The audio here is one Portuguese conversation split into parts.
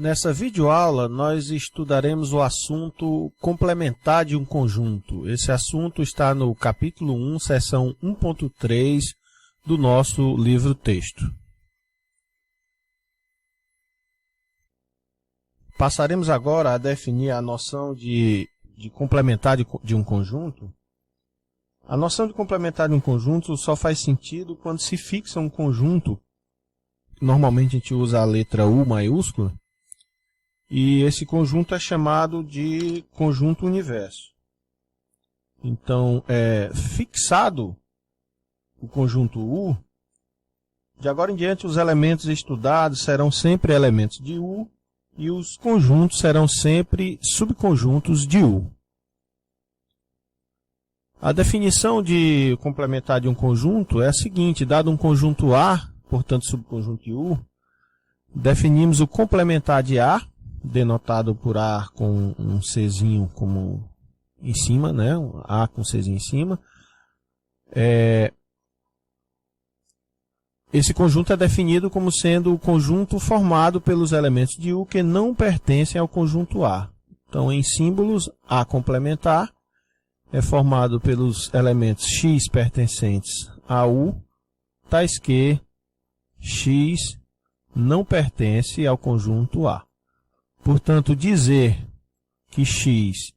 Nessa videoaula, nós estudaremos o assunto complementar de um conjunto. Esse assunto está no capítulo 1, seção 1.3 do nosso livro-texto. Passaremos agora a definir a noção de complementar de um conjunto. A noção de complementar de um conjunto só faz sentido quando se fixa um conjunto. Normalmente a gente usa a letra U maiúscula. E esse conjunto é chamado de conjunto universo. Então, fixado o conjunto U, de agora em diante os elementos estudados serão sempre elementos de U e os conjuntos serão sempre subconjuntos de U. A definição de complementar de um conjunto é a seguinte: dado um conjunto A, portanto subconjunto de U, definimos o complementar de A, denotado por A com um Czinho como em cima, né? A com Czinho em cima. Esse conjunto é definido como sendo o conjunto formado pelos elementos de U que não pertencem ao conjunto A. Então, em símbolos, A complementar é formado pelos elementos X pertencentes a U, tais que X não pertence ao conjunto A. Portanto, dizer que X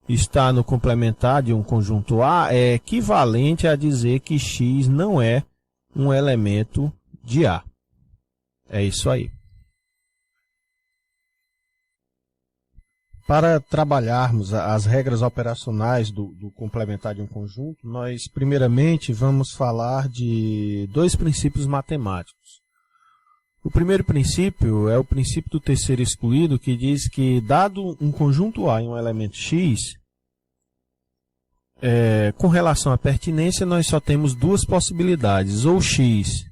está no complementar de um conjunto A é equivalente a dizer que X não é um elemento de A. É isso aí. Para trabalharmos as regras operacionais do complementar de um conjunto, nós primeiramente vamos falar de dois princípios matemáticos. O primeiro princípio é o princípio do terceiro excluído, que diz que, dado um conjunto A e um elemento X, com relação à pertinência, nós só temos duas possibilidades. Ou X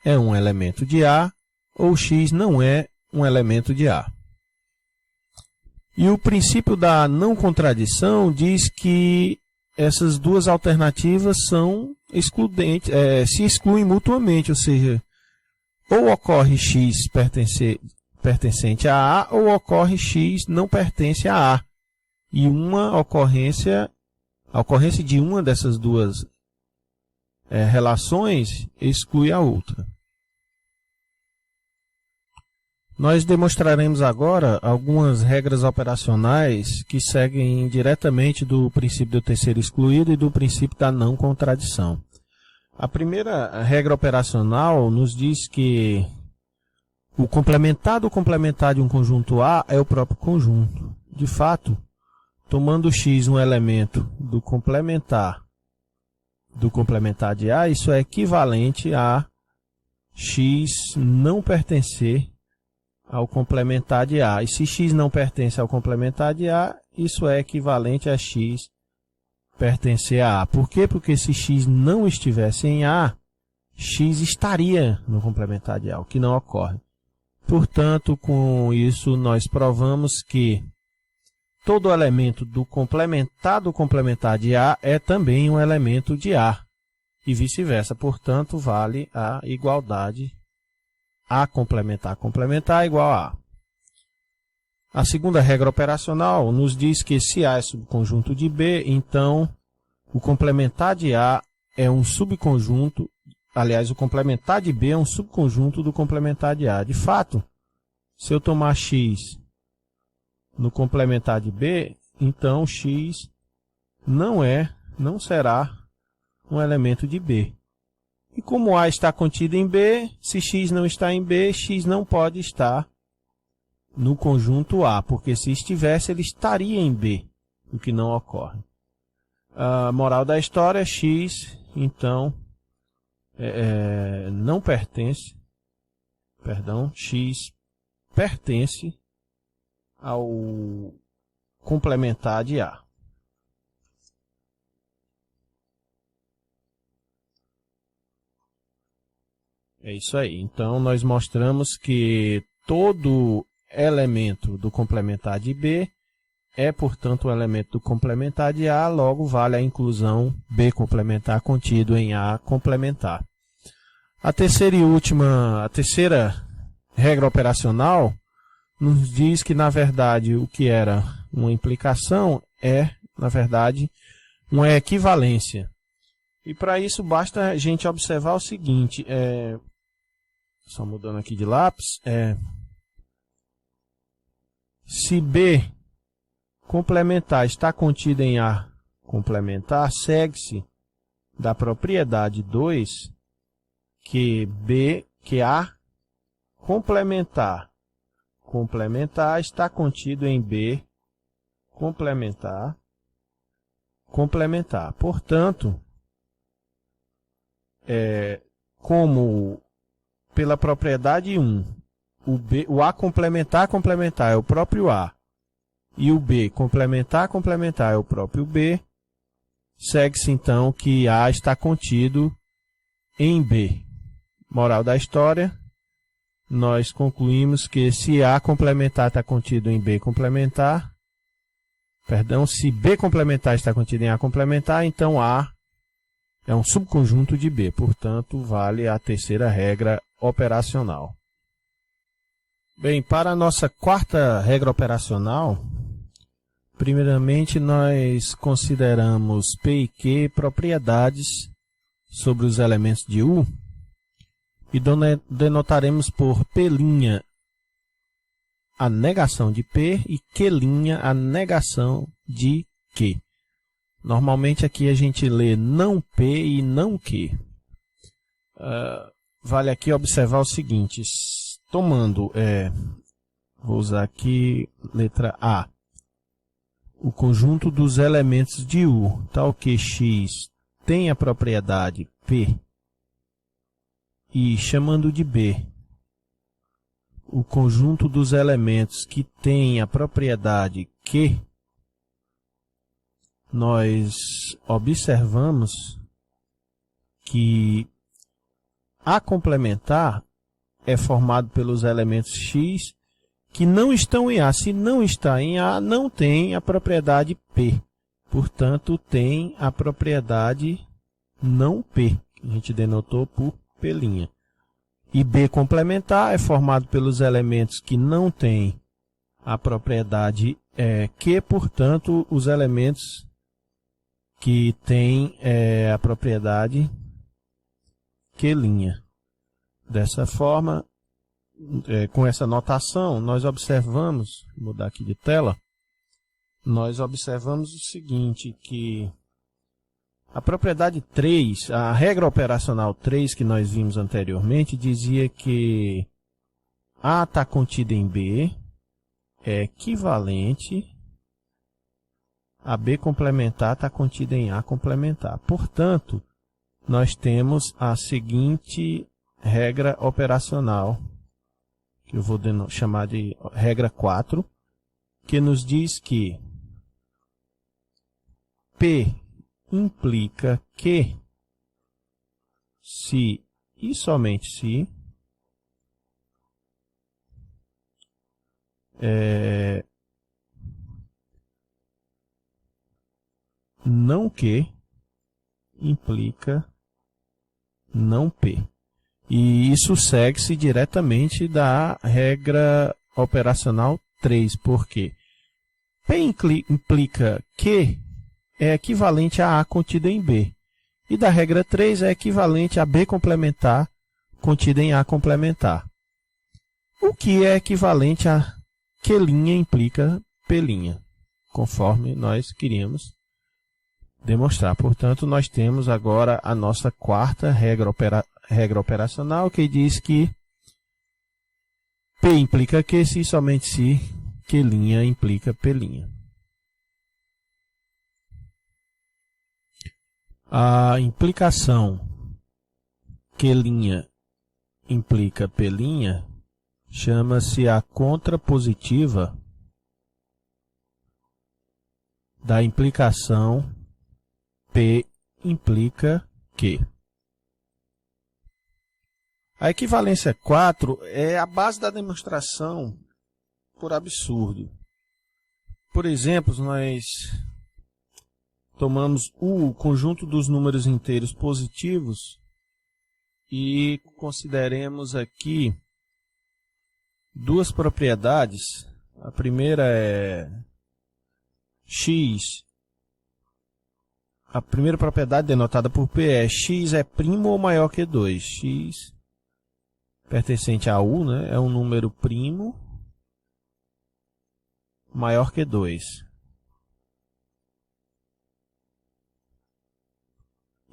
é um elemento de A, ou X não é um elemento de A. E o princípio da não contradição diz que essas duas alternativas são excludentes, se excluem mutuamente, ou seja, ou ocorre X pertencente a A, ou ocorre X não pertence a A. E a ocorrência de uma dessas duas relações exclui a outra. Nós demonstraremos agora algumas regras operacionais que seguem diretamente do princípio do terceiro excluído e do princípio da não contradição. A primeira regra operacional nos diz que o complementar do complementar de um conjunto A é o próprio conjunto. De fato, tomando X um elemento do complementar de A, isso é equivalente a X não pertencer ao complementar de A. E se X não pertence ao complementar de A, isso é equivalente a X pertencer a A. Por quê? Porque se X não estivesse em A, X estaria no complementar de A, o que não ocorre. Portanto, com isso, nós provamos que todo elemento do complementar de A é também um elemento de A, e vice-versa. Portanto, vale a igualdade A complementar igual a A. A segunda regra operacional nos diz que se A é subconjunto de B, então o complementar de A é um subconjunto, aliás, o complementar de B é um subconjunto do complementar de A. De fato, se eu tomar X no complementar de B, então X não será um elemento de B. E como A está contido em B, se X não está em B, X não pode estar no conjunto A, porque se estivesse, ele estaria em B, o que não ocorre. A moral da história, X, então, não pertence, X pertence ao complementar de A. É isso aí. Então, nós mostramos que todo elemento do complementar de B é, portanto, um elemento do complementar de A, logo vale a inclusão B complementar contido em A complementar. A terceira regra operacional nos diz que, na verdade, o que era uma implicação é, na verdade, uma equivalência. E para isso basta a gente observar o seguinte, só mudando aqui de lápis, se B complementar está contido em A complementar, segue-se da propriedade 2 que A complementar está contido em B complementar. Portanto, como pela propriedade 1, o A complementar é o próprio A, e o B complementar é o próprio B, segue-se então que A está contido em B. Moral da história, nós concluímos que se A complementar está contido em B complementar, se B complementar está contido em A complementar, então A é um subconjunto de B, portanto, vale a terceira regra operacional. Bem, para a nossa quarta regra operacional, primeiramente nós consideramos P e Q propriedades sobre os elementos de U e denotaremos por P' a negação de P e Q' a negação de Q. Normalmente aqui a gente lê não P e não Q. Vale aqui observar o seguinte, tomando, vou usar aqui letra A, o conjunto dos elementos de U, tal que X tem a propriedade P, e chamando de B, o conjunto dos elementos que tem a propriedade Q, nós observamos que A complementar é formado pelos elementos X que não estão em A. Se não está em A, não tem a propriedade P. Portanto, tem a propriedade não P, que a gente denotou por P'. E B complementar é formado pelos elementos que não têm a propriedade Q, portanto, os elementos que têm a propriedade Q'. Dessa forma, com essa notação, nós observamos, vou mudar aqui de tela, nós observamos o seguinte, que a propriedade 3, a regra operacional 3 que nós vimos anteriormente, dizia que A está contida em B, é equivalente a B complementar está contida em A complementar. Portanto, nós temos a seguinte regra operacional, que eu vou chamar de regra 4, que nos diz que P implica que, se e somente se, não que implica não P. E isso segue-se diretamente da regra operacional 3, porque P implica que é equivalente a A contida em B. E da regra 3 é equivalente a B complementar contida em A complementar. O que é equivalente a Q' implica P', conforme nós queríamos demonstrar. Portanto, nós temos agora a nossa quarta regra operacional, que diz que P implica Q se somente se Q' implica P'. A implicação Q' implica P' chama-se a contrapositiva da implicação P implica Q. A equivalência 4 é a base da demonstração por absurdo. Por exemplo, nós tomamos o conjunto dos números inteiros positivos e consideremos aqui duas propriedades. A primeira é x. A primeira propriedade denotada por P é x é primo ou maior que 2. X pertencente a U, né, é um número primo maior que 2.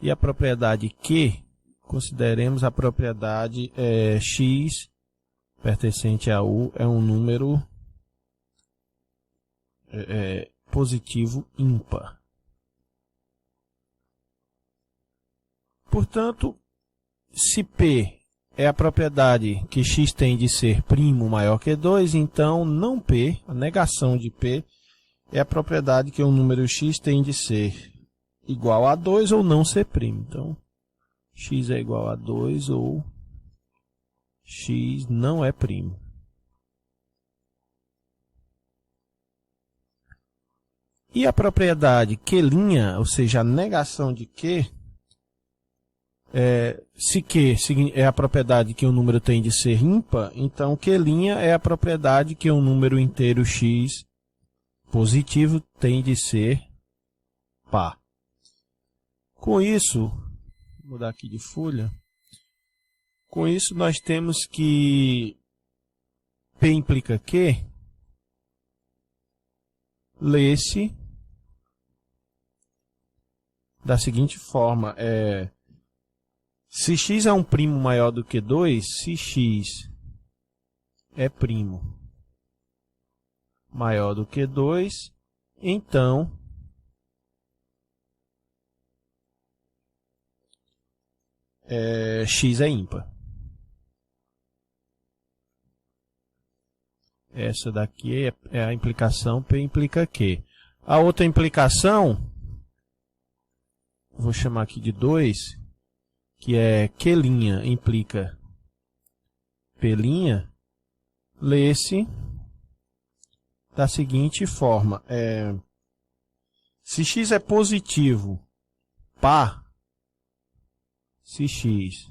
E a propriedade Q, consideremos a propriedade x pertencente a U é um número positivo ímpar. Portanto, se P é a propriedade que x tem de ser primo maior que 2, então não P, a negação de P, é a propriedade que o número x tem de ser igual a 2 ou não ser primo. Então, x é igual a 2 ou x não é primo. E a propriedade Q', ou seja, a negação de Q, se Q é a propriedade que o número tem de ser ímpar, então Q' é a propriedade que o número inteiro x positivo tem de ser par. Com isso, vou mudar aqui de folha. Com isso, nós temos que P implica Q, lê-se da seguinte forma: se x é um primo maior do que 2, se x é primo maior do que 2, então x é ímpar. Essa daqui é a implicação P implica Q. A outra implicação, vou chamar aqui de 2, que é Q' implica P', lê-se da seguinte forma: se x é positivo par, se x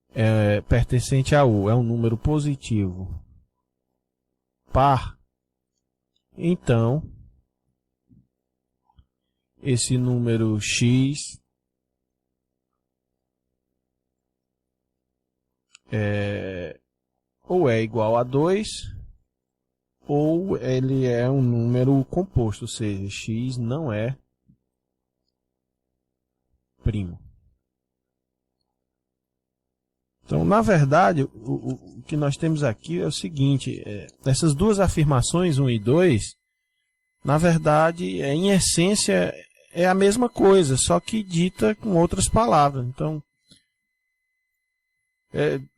é pertencente a U, é um número positivo par, então esse número x ou é igual a 2, ou ele é um número composto, ou seja, x não é primo. Então, na verdade, o que nós temos aqui é o seguinte: essas duas afirmações, 1 e 2, na verdade, em essência, é a mesma coisa, só que dita com outras palavras. Então,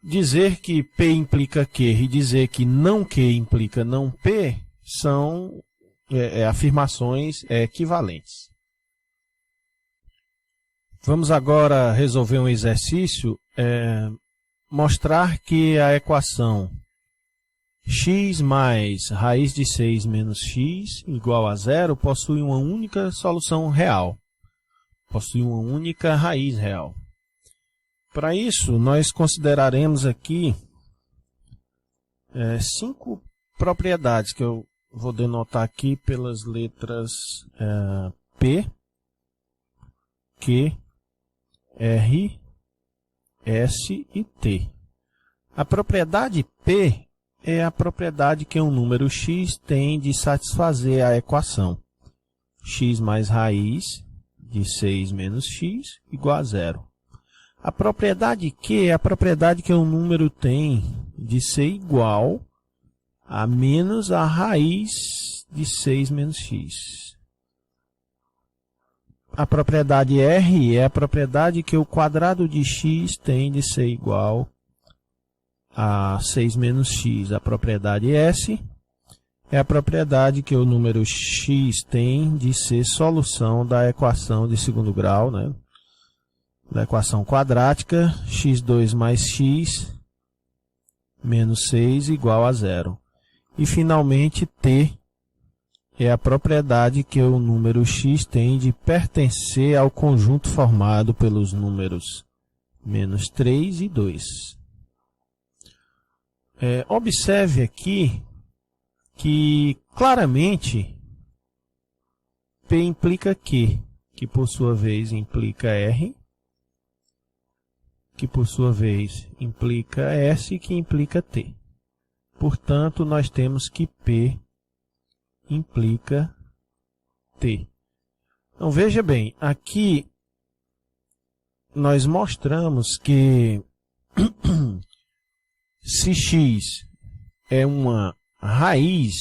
dizer que P implica Q e dizer que não Q implica não P são afirmações equivalentes. Vamos agora resolver um exercício, mostrar que a equação x mais raiz de 6 menos x igual a 0 possui uma única solução real, possui uma única raiz real. Para isso, nós consideraremos aqui 5 propriedades que eu vou denotar aqui pelas letras P, Q, R, S e T. A propriedade P é a propriedade que um número x tem de satisfazer a equação x mais raiz de 6 menos x igual a 0. A propriedade Q é a propriedade que um número tem de ser igual a menos a raiz de 6 menos x. A propriedade R é a propriedade que o quadrado de x tem de ser igual a 6 menos x. A propriedade S é a propriedade que o número x tem de ser solução da equação de segundo grau, né? Da equação quadrática, x2 mais x menos 6 igual a 0. E, finalmente, T é a propriedade que o número x tem de pertencer ao conjunto formado pelos números menos 3 e 2. Observe aqui que claramente P implica Q, que por sua vez implica R, que por sua vez implica S, que implica T. Portanto, nós temos que P implica T. Então, veja bem, aqui nós mostramos que se x é uma raiz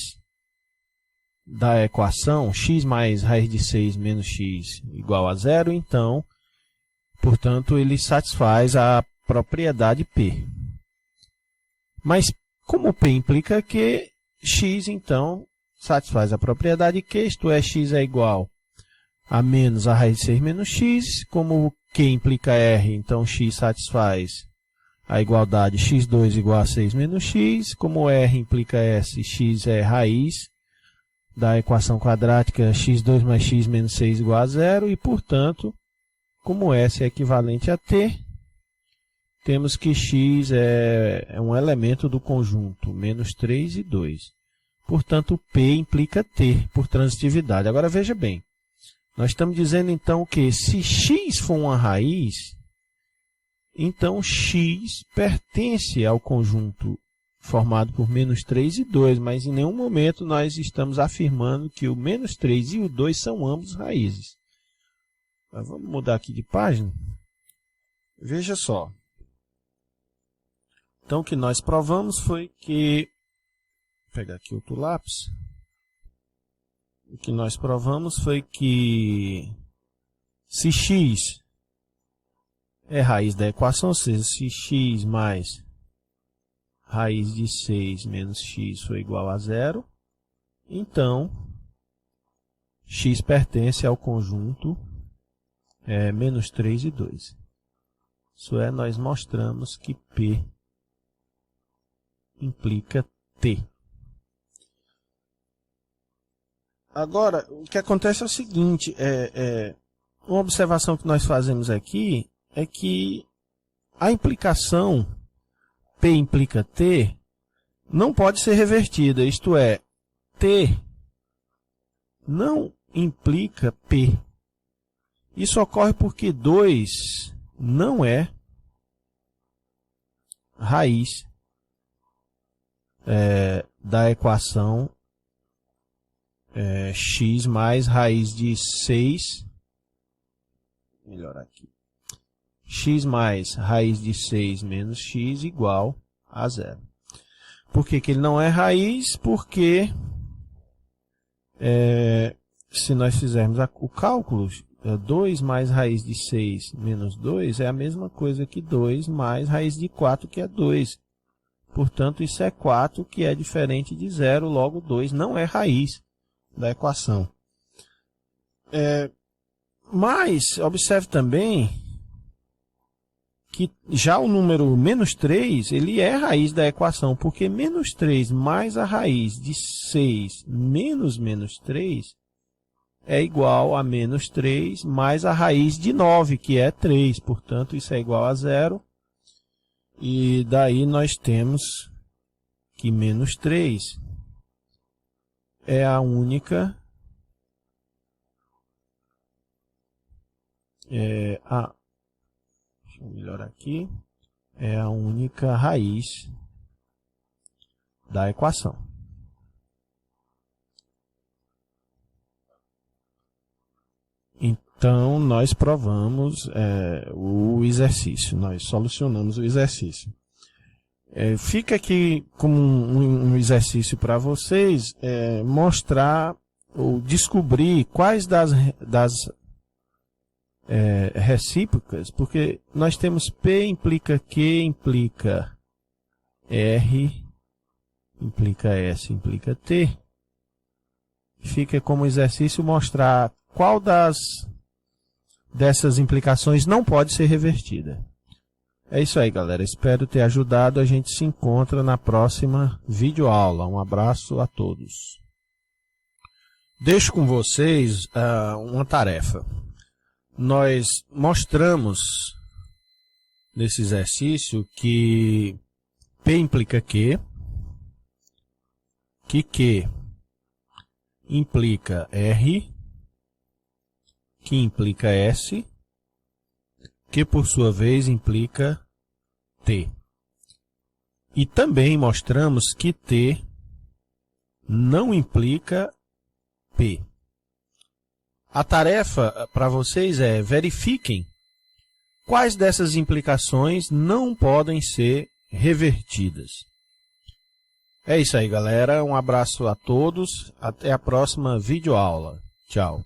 da equação, x mais raiz de 6 menos x igual a zero, então, portanto, ele satisfaz a propriedade P. Mas, como P implica que x, então, satisfaz a propriedade Q, isto é, x é igual a menos a raiz de 6 menos x, como Q implica R, então x satisfaz a igualdade x2 igual a 6 menos x, como R implica S, x é raiz da equação quadrática x2 mais x menos 6 igual a zero, e, portanto, como S é equivalente a T, temos que x é um elemento do conjunto menos 3 e 2. Portanto, P implica T, por transitividade. Agora, veja bem, nós estamos dizendo, então, que se x for uma raiz, então x pertence ao conjunto formado por menos 3 e 2, mas em nenhum momento nós estamos afirmando que o menos 3 e o 2 são ambos raízes. Mas vamos mudar aqui de página. Veja só. Então, o que nós provamos foi que... Vou pegar aqui outro lápis. O que nós provamos foi que se x é raiz da equação, ou seja, se x mais raiz de 6 menos x for igual a zero, então x pertence ao conjunto menos 3 e 2. Isso é, nós mostramos que P implica T. Agora, o que acontece é o seguinte, uma observação que nós fazemos aqui é que a implicação P implica T não pode ser revertida, isto é, T não implica P. Isso ocorre porque 2 não é raiz da equação x mais raiz de 6, melhor aqui, x mais raiz de 6 menos x igual a zero. Por que que ele não é raiz? Porque se nós fizermos o cálculo, 2 mais raiz de 6 menos 2 é a mesma coisa que 2 mais raiz de 4, que é 2. Portanto, isso é 4, que é diferente de zero, logo 2 não é raiz da equação. Mas, observe também que já o número menos 3, ele é raiz da equação, porque menos 3 mais a raiz de 6 menos menos 3 é igual a menos 3 mais a raiz de 9, que é 3. Portanto, isso é igual a zero. E daí nós temos que menos 3 é a única deixa eu melhorar aqui, é a única raiz da equação. Então, nós provamos o exercício, nós solucionamos o exercício. Fica aqui como um exercício para vocês mostrar ou descobrir quais das recíprocas, porque nós temos P implica Q, implica R, implica S, implica T. Fica como exercício mostrar qual dessas implicações não pode ser revertida. É isso aí, galera. Espero ter ajudado. A gente se encontra na próxima videoaula. Um abraço a todos. Deixo com vocês uma tarefa. Nós mostramos nesse exercício que P implica Q, que Q implica R, que implica S, que por sua vez implica T. E também mostramos que T não implica P. A tarefa para vocês é verifiquem quais dessas implicações não podem ser revertidas. É isso aí, galera. Um abraço a todos. Até a próxima videoaula. Tchau.